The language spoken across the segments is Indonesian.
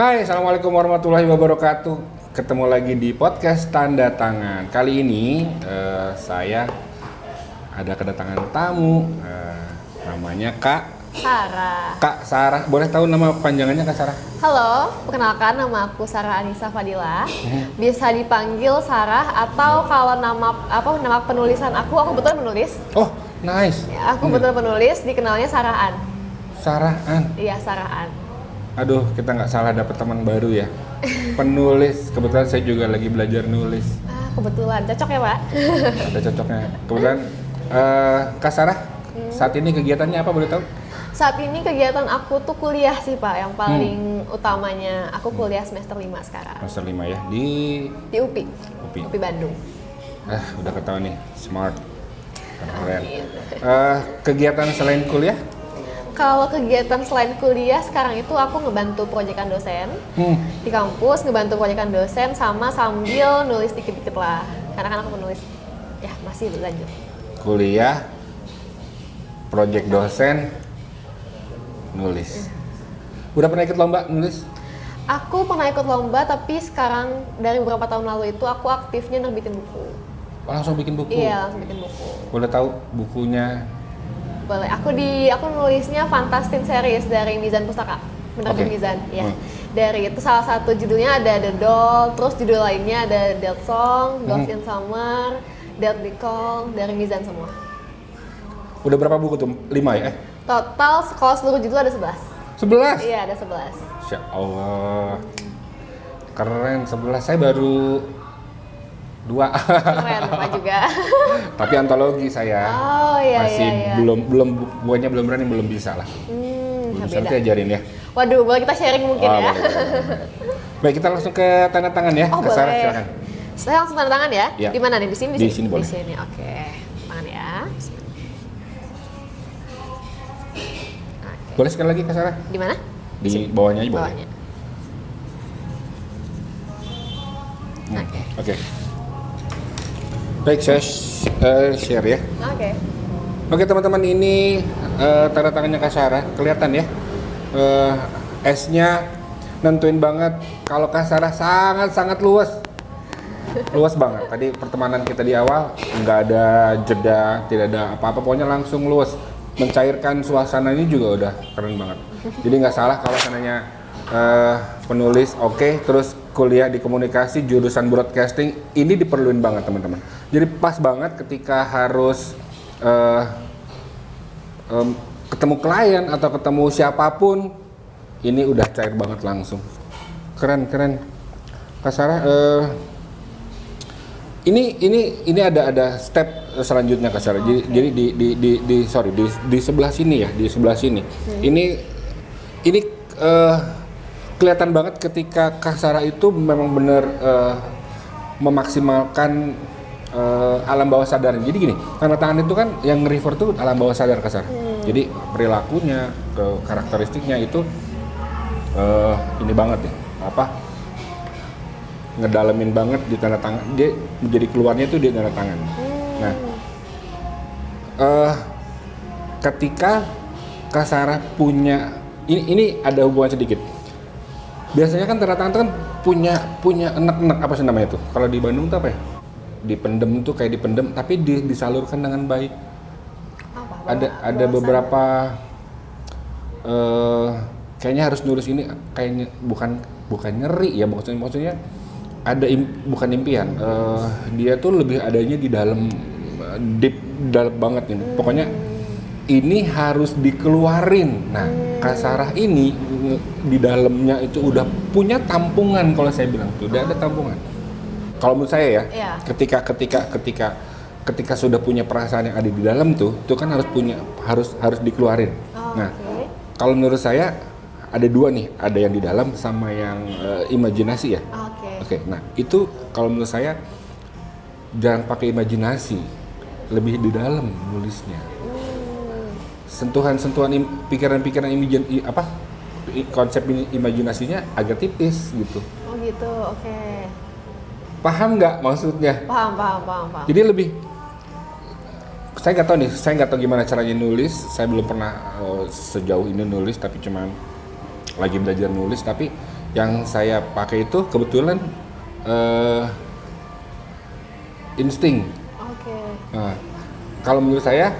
Hai, Assalamualaikum warahmatullahi wabarakatuh. Ketemu lagi di podcast Tanda Tangan. Kali ini saya ada kedatangan tamu, namanya Kak Sarah. Boleh tahu nama panjangannya Kak Sarah? Halo, perkenalkan nama aku Sarah Anissa Fadila. Bisa dipanggil Sarah atau kalau nama penulisan aku betul menulis. Oh, nice. Ya, aku betul penulis, dikenalnya Sarahan. Sarahan. Iya, Sarahan. Aduh, kita nggak salah dapat teman baru ya. Penulis. Kebetulan saya juga lagi belajar nulis. Kebetulan cocok ya, Pak? Ada cocoknya. Kebetulan Kak Sarah, saat ini kegiatannya apa boleh tahu? Saat ini kegiatan aku tuh kuliah sih, Pak. Yang paling utamanya aku kuliah semester 5 sekarang. Semester 5 ya di Di UPI. UPI Bandung. Udah ketahuan nih, smart. Keren. Kegiatan selain kuliah? Kalau kegiatan selain kuliah sekarang itu aku ngebantu proyekan dosen di kampus, ngebantu proyekan dosen sama sambil nulis dikit-dikit lah. Karena kan aku penulis, ya masih berlanjut. Kuliah, proyek dosen, nulis. Udah pernah ikut lomba nulis? Aku pernah ikut lomba, tapi sekarang dari beberapa tahun lalu itu aku aktifnya nerbitin buku. Langsung bikin buku? Iya, langsung bikin buku. Boleh tahu bukunya? Boleh. Aku nulisnya Fantastic Series dari Mizan Pustaka. Penerbit Mizan, ya. Dari itu salah satu judulnya ada The Doll, terus judul lainnya ada Dead Song, Ghost in Summer, Deadly Call, dari Mizan semua. Udah berapa buku tuh? 5 ya? Total kalau seluruh judul ada 11. 11? Iya, ada 11. Insya Allah. Keren, 11. Saya baru 2. Keren, Pak juga. Tapi antologi saya. Oh, iya, masih iya. buahnya belum berani, belum bisa lah. Belum bisa, nanti ajarin ya. Waduh, boleh kita sharing mungkin ya? Boleh. Baik, kita langsung ke tanda tangan ya. Oh, Kak boleh. Sarah, silakan. Saya langsung tanda tangan ya? Ya. Di mana nih? Di sini? Di sini boleh. Di sini, oke. Tangan ya. Boleh sekali lagi Kak Sarah? Di mana? Di bawahnya aja boleh. Bawahnya. Oke. Baik, saya share ya. Oke. Oke teman-teman, ini tanda tangannya Kak Sarah, kelihatan ya. S-nya nentuin banget. Kalau Kak Sarah sangat luas. Luas banget. Tadi pertemanan kita di awal nggak ada jeda, tidak ada apa-apa, pokoknya langsung luas. Mencairkan suasananya juga udah keren banget. Jadi nggak salah kalau sananya penulis oke, terus kuliah di komunikasi jurusan broadcasting, ini diperluin banget teman-teman. Jadi pas banget ketika harus ketemu klien atau ketemu siapapun, ini udah cair banget langsung. Keren. Kak Sarah, ini ada step selanjutnya Kak Sarah. Jadi di sebelah sini ya, di sebelah sini. Ini kelihatan banget ketika Kak Sarah itu memang benar memaksimalkan alam bawah sadar. Jadi gini, tanda tangan itu kan yang refer tuh alam bawah sadar Kak Sarah. Jadi perilakunya, karakteristiknya itu ini banget ya, ngedalemin banget di tanda tangan. Dia menjadi keluarnya itu di tanda tangan. Nah, ketika Kak Sarah punya ini ada hubungan sedikit. Biasanya kan tanda tangan itu kan punya enek-enek, apa sih namanya itu? Kalau di Bandung tuh apa ya? Dipendem tuh kayak dipendem, tapi disalurkan dengan baik. Ada beberapa kayaknya harus nulis ini, kayaknya bukan nyeri ya, maksudnya ada bukan impian. Dia tuh lebih adanya di dalam deep, dalam banget ini. Pokoknya ini harus dikeluarin. Nah, Kak Sarah ini di dalamnya itu udah punya tampungan, kalau saya bilang tuh udah ada tampungan. Kalau menurut saya ya, ketika sudah punya perasaan yang ada di dalam tuh kan harus dikeluarin. Nah, kalau menurut saya ada dua nih, ada yang di dalam sama yang imajinasi ya. Oke. Nah, itu kalau menurut saya jangan pakai imajinasi, lebih di dalam nulisnya. Sentuhan-sentuhan pikiran-pikiran konsep imajinasinya agak tipis gitu. Oh gitu, oke. Paham nggak maksudnya? Paham. Jadi lebih, saya nggak tahu gimana caranya nulis. Saya belum pernah sejauh ini nulis, tapi cuman lagi belajar nulis. Tapi Yang saya pakai itu kebetulan insting. Oke. Nah, kalau menurut saya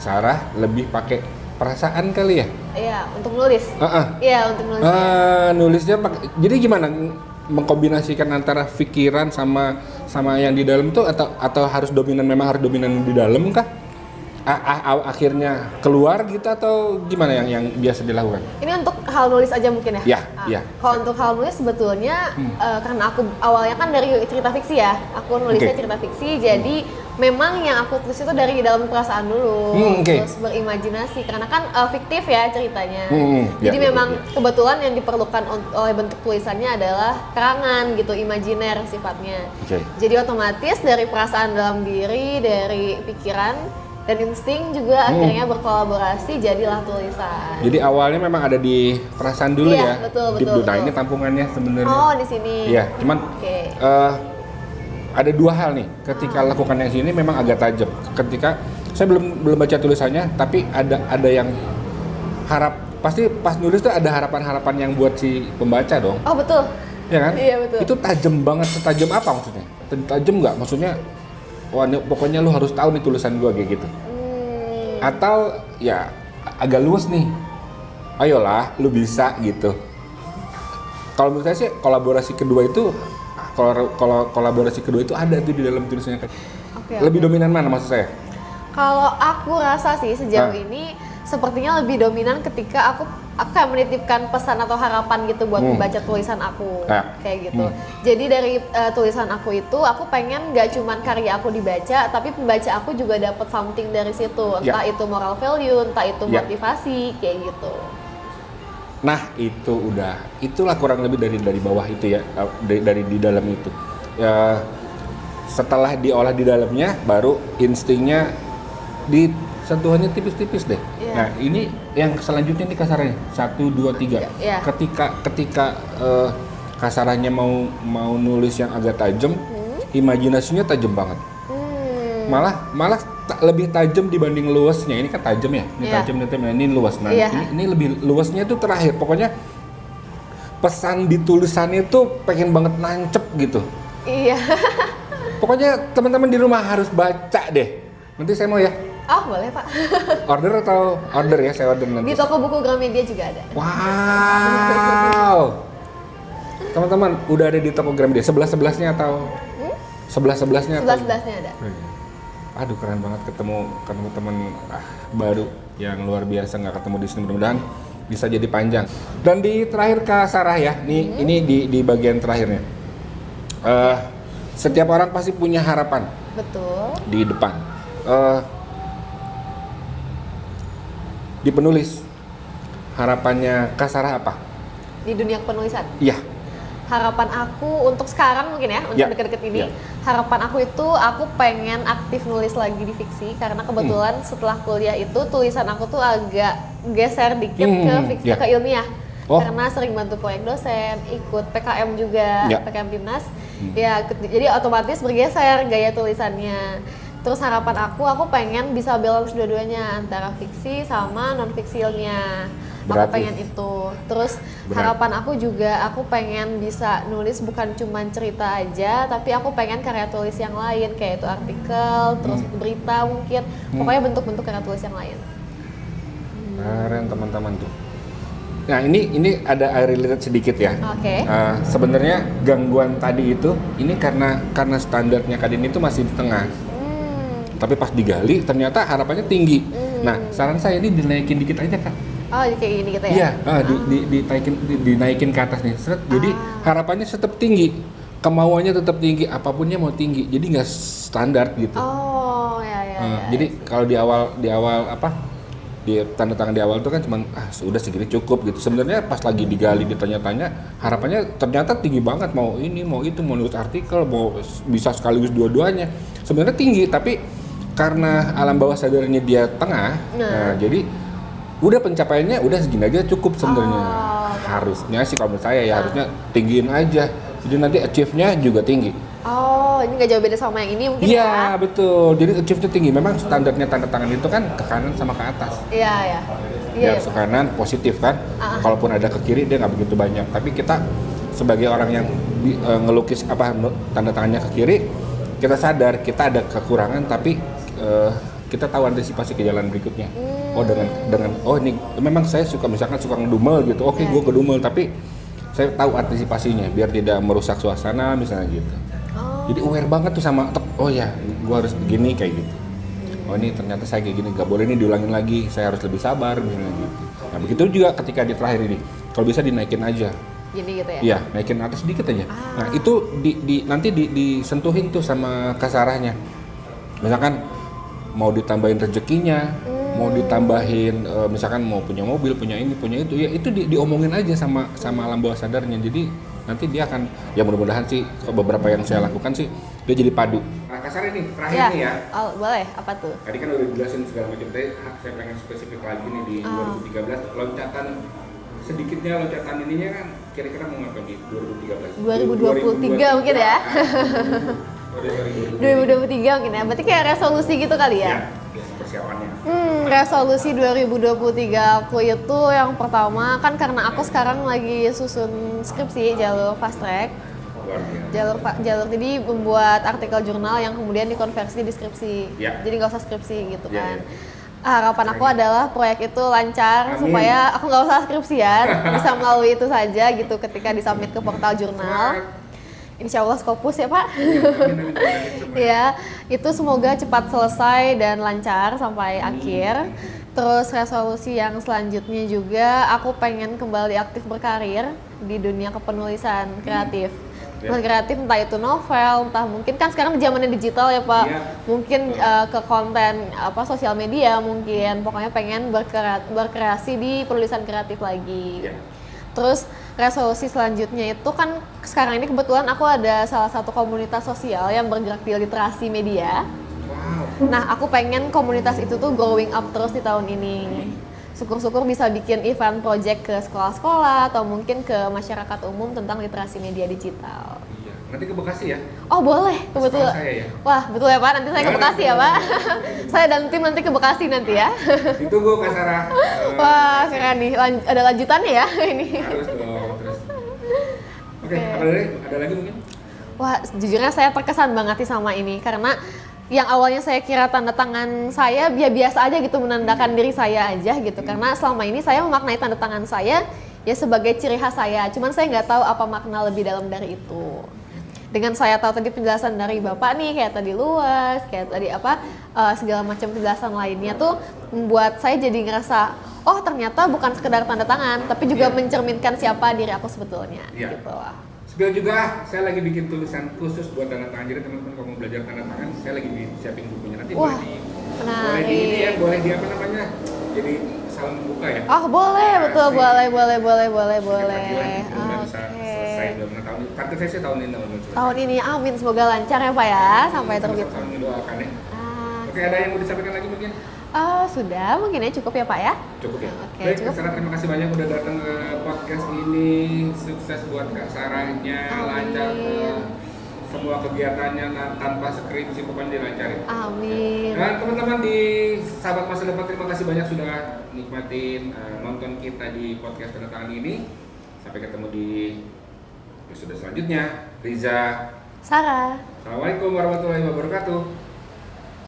Sarah lebih pakai perasaan kali ya. Iya, untuk nulis. Heeh. Iya, untuk nulis. Nulisnya jadi gimana mengkombinasikan antara pikiran sama yang di dalam tuh atau harus dominan, memang harus dominan di dalam kah? Akhirnya keluar gitu atau gimana yang biasa dilakukan? Ini untuk hal nulis aja mungkin ya? Ya, iya. Kalau untuk hal nulis sebetulnya karena aku awalnya kan dari cerita fiksi ya, aku nulisnya cerita fiksi, jadi memang yang aku tulis itu dari dalam perasaan dulu, terus berimajinasi, karena kan fiktif ya ceritanya. Jadi memang kebetulan yang diperlukan oleh bentuk tulisannya adalah kerangan gitu, imajiner sifatnya. Jadi otomatis dari perasaan dalam diri, dari pikiran, dan insting juga akhirnya berkolaborasi jadilah tulisan. Jadi awalnya memang ada di perasaan dulu ya. Betul. Nah, ini tampungannya sebenarnya. Oh, di sini. Iya, cuman ada dua hal nih. Ketika lakukan yang sini memang agak tajam. Ketika saya belum baca tulisannya, tapi ada yang pasti pas nulis tuh ada harapan-harapan yang buat si pembaca dong. Oh, betul. Ya kan? Iya, betul. Itu tajam banget, setajam apa maksudnya? Tajam nggak? Maksudnya wah, pokoknya lu harus tahu nih tulisan gua kayak gitu. Atau ya agak luas nih. Ayolah, lu bisa gitu. Kalau menurut saya sih kolaborasi kedua itu kolaborasi kedua itu ada tuh di dalam tulisannya. Lebih dominan mana maksud saya? Kalau aku rasa sih sejauh ini sepertinya lebih dominan ketika aku kayak menitipkan pesan atau harapan gitu buat membaca tulisan aku, kayak gitu. Jadi dari tulisan aku itu aku pengen gak cuman karya aku dibaca, tapi pembaca aku juga dapat something dari situ, entah itu moral value, entah itu motivasi, kayak gitu. Nah itulah kurang lebih dari bawah itu ya, dari di dalam itu. Ya, setelah diolah di dalamnya, baru instingnya sentuhannya tipis-tipis deh. Nah ini yang selanjutnya nih kasarannya 1, 2, 3. Ketika kasarannya mau nulis yang agak tajam, imajinasinya tajam banget. Malah lebih tajam dibanding luasnya. Ini kan tajam ya, ini tajam ini luas. Nah ini lebih luasnya tuh terakhir. Pokoknya pesan di tulisannya tuh pengen banget nancep gitu. Iya. Pokoknya teman-teman di rumah harus baca deh. Nanti saya mau ya. Oh boleh Pak. Order ya, saya order nanti. Di toko buku Gramedia juga ada. Wow. Teman-teman udah ada di toko Gramedia. Sebelah-sebelahnya atau? Sebelah-sebelahnya atau? Sebelah-sebelahnya ada. Aduh keren banget ketemu teman baru yang luar biasa, nggak ketemu di sini, mudah-mudahan bisa jadi panjang. Dan di terakhir Kak Sarah ya, ini di bagian terakhirnya. Setiap orang pasti punya harapan. Betul. Di depan. Di penulis, harapannya Kak Sarah apa? Di dunia penulisan? Iya. Harapan aku untuk sekarang mungkin ya, untuk deket-deket ini, harapan aku itu aku pengen aktif nulis lagi di fiksi, karena kebetulan setelah kuliah itu tulisan aku tuh agak geser dikit ke fiksi, ke ilmiah. Karena sering bantu proyek dosen, ikut PKM juga, PKM Timnas, ya jadi otomatis bergeser gaya tulisannya. Terus harapan aku pengen bisa balance dua-duanya antara fiksi sama non fiksi ilmiah. Aku pengen itu. Terus harapan aku juga aku pengen bisa nulis bukan cuma cerita aja, tapi aku pengen karya tulis yang lain, kayak itu artikel, terus berita mungkin. Pokoknya bentuk-bentuk karya tulis yang lain. Keren teman-teman tuh. Nah ini ada related sedikit ya. Oke. Sebenarnya gangguan tadi itu ini karena standarnya Kadin itu masih di tengah. Tapi pas digali ternyata harapannya tinggi. Nah saran saya ini dinaikin dikit aja Kak. Oh kayak gini gitu ya? Iya, dinaikin ke atas nih. Jadi harapannya tetap tinggi, kemauannya tetap tinggi, apapunnya mau tinggi. Jadi nggak standar gitu. Oh ya. Jadi kalau di awal apa? Di tanda tangan di awal itu kan cuman sudah segini cukup gitu. Sebenarnya pas lagi digali ditanya-tanya, harapannya ternyata tinggi banget, mau ini, mau itu, mau nulis artikel, mau bisa sekaligus dua-duanya. Sebenarnya tinggi, tapi karena alam bawah sadarnya dia tengah, nah jadi udah pencapaiannya udah segini aja cukup sebenarnya. Harusnya sih kalau menurut saya ya harusnya tinggiin aja. Jadi nanti achieve-nya juga tinggi. Oh, ini nggak jauh beda sama yang ini mungkin ya? Iya, betul. Jadi achieve-nya tinggi. Memang standarnya tanda tangan itu kan ke kanan sama ke atas. Iya. Iya, Dia ke kanan positif kan. Kalaupun ada ke kiri dia nggak begitu banyak. Tapi kita sebagai orang yang ngelukis tanda tangannya ke kiri, kita sadar kita ada kekurangan tapi kita tahu antisipasi ke jalan berikutnya. Oh dengan ini memang saya misalkan suka ngedumel gitu. Oke, gue kedumel tapi saya tahu antisipasinya biar tidak merusak suasana misalnya gitu. Jadi aware banget tuh sama oh ya, gue harus begini kayak gitu. Oh ini ternyata saya kayak gini, gak boleh ini diulangin lagi, saya harus lebih sabar misalnya gitu. Nah begitu juga ketika di terakhir ini, kalau bisa dinaikin aja. Gini gitu ya? Iya, naikin atas sedikit aja. Nah itu nanti disentuhin tuh sama kasarahnya. Misalkan mau ditambahin rezekinya, mau ditambahin misalkan mau punya mobil, punya ini, punya itu, ya itu diomongin aja sama alam bawah sadarnya. Jadi nanti dia akan, ya mudah-mudahan sih beberapa yang saya lakukan sih dia jadi padu. Nah kasar ini terakhir nih ya. Oh, boleh, apa tuh? Tadi kan udah dijelasin segala macam, tapi saya pengen spesifik lagi nih di 2013 loncatan ininya kan kira-kira mau ngapain di 2013? 2023 mungkin ya. 2023 mungkin ya. Berarti kayak resolusi gitu kali ya? Ya, persiapannya. Resolusi 2023 aku itu yang pertama kan karena aku sekarang lagi susun skripsi jalur fast track. Jalur jadi membuat artikel jurnal yang kemudian dikonversi di skripsi. Jadi nggak usah skripsi gitu kan. Harapan aku adalah proyek itu lancar. Amin. Supaya aku nggak usah skripsian, bisa melalui itu saja gitu ketika disubmit ke portal jurnal. Insya Allah Scopus ya Pak. Ya, itu semoga cepat selesai dan lancar sampai akhir. Terus resolusi yang selanjutnya juga aku pengen kembali aktif berkarir di dunia kepenulisan kreatif. Kreatif entah itu novel, entah mungkin kan sekarang zamannya digital ya Pak. Mungkin ke konten sosial media mungkin. Pokoknya pengen berkreasi di penulisan kreatif lagi. Terus resolusi selanjutnya itu kan sekarang ini kebetulan aku ada salah satu komunitas sosial yang bergerak di literasi media. Nah aku pengen komunitas itu tuh growing up terus di tahun ini. Syukur-syukur bisa bikin event project ke sekolah-sekolah atau mungkin ke masyarakat umum tentang literasi media digital. Iya. Nanti ke Bekasi ya? Oh boleh, kebetulan. Wah betul ya Pak, nanti saya ke Bekasi ya Pak. Saya dan tim nanti ke Bekasi nanti ya. Ditunggu Kak Sarah. Wah keren nih, ada lanjutannya ya ini. Harus dong, terus. Oke, ada lagi mungkin? Wah jujurnya saya terkesan banget sih sama ini karena yang awalnya saya kira tanda tangan saya biasa aja gitu, menandakan diri saya aja gitu. Karena selama ini saya memaknai tanda tangan saya ya sebagai ciri khas saya. Cuman saya nggak tahu apa makna lebih dalam dari itu. Dengan saya tahu tadi penjelasan dari Bapak nih, kayak tadi luas, kayak tadi segala macam penjelasan lainnya tuh membuat saya jadi ngerasa, oh ternyata bukan sekedar tanda tangan, tapi juga mencerminkan siapa diri aku sebetulnya. Gitu lah. Spill juga, saya lagi bikin tulisan khusus buat tanda tangan. Jadi teman-teman kalau mau belajar tanda tangan, saya lagi siapin bukunya. Nanti boleh di apa namanya? Jadi salam membuka ya. Oh boleh, betul, boleh. Bisa selesai dalam tahun ini. Target saya sih tahun ini. Tahun ini, amin. Semoga lancar ya Pak ya, sampai terbit. Tahun ini doakan ya. Oke, ada yang mau disampaikan lagi mungkin? Sudah, mungkin ya cukup ya Pak ya? Cukup ya? Oke, baik, cukup. Kak Sarah terima kasih banyak udah datang ke podcast ini. Sukses buat Kak Sarahnya, lancar semua kegiatannya tanpa skripsi pokoknya dilancarin. Amin. Dan teman-teman di Sahabat Masa Depan terima kasih banyak sudah nikmatin nonton kita di podcast tanda tangan ini. Sampai ketemu di episode selanjutnya. Riza, Sarah. Assalamualaikum warahmatullahi wabarakatuh.